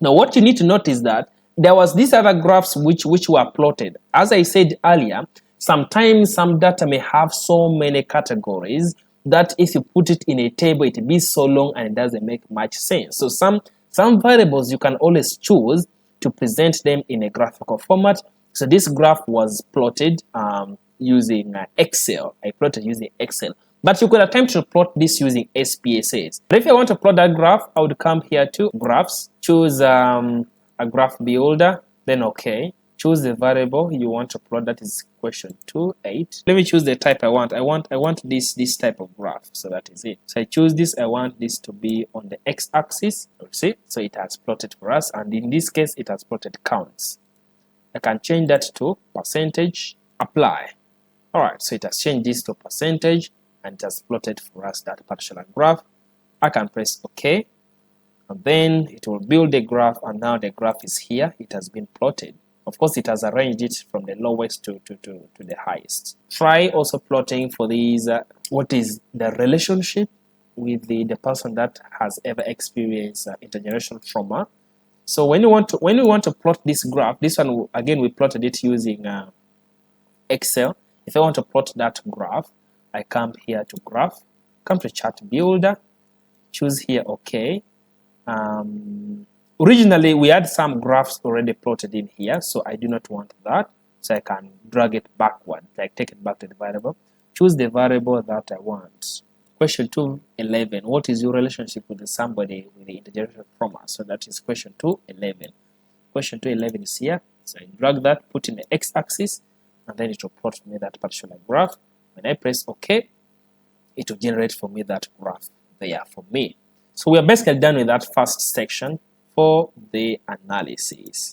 Now, what you need to note is that there was these other graphs which were plotted. As I said earlier, sometimes some data may have so many categories that if you put it in a table, it will be so long and it doesn't make much sense. So some variables you can always choose to present them in a graphical format. So this graph was plotted using Excel. I plotted using Excel. But you could attempt to plot this using SPSS. But if I want to plot that graph, I would come here to Graphs, choose a graph builder, then OK. Choose the variable you want to plot, that is question 2.8. Let me choose the type I want. I want this type of graph, so that is it. So I choose this. I want this to be on the x-axis. See, so it has plotted for us, and in this case, it has plotted counts. I can change that to percentage, apply. All right, so it has changed this to percentage, and it has plotted for us that particular graph. I can press OK, and then it will build the graph, and now the graph is here. It has been plotted. Of course, it has arranged it from the lowest to the highest. Try also plotting for these, what is the relationship with the person that has ever experienced intergenerational trauma. So when you want to plot this graph, this one again we plotted it using Excel. If I want to plot that graph, I come here to graph, come to chart builder, choose here OK. Originally we had some graphs already plotted in here, so I do not want that, so I can drag it backward, like take it back to the variable, choose the variable that I want. Question 2.11, what is your relationship with somebody with the intergenerational trauma? So that is question 2.11. Question 2.11 is here, so I drag that, put in the x-axis, and then it will plot for me that particular graph. When I press OK, it will generate for me that graph there for me. So we are basically done with that first section for the analysis.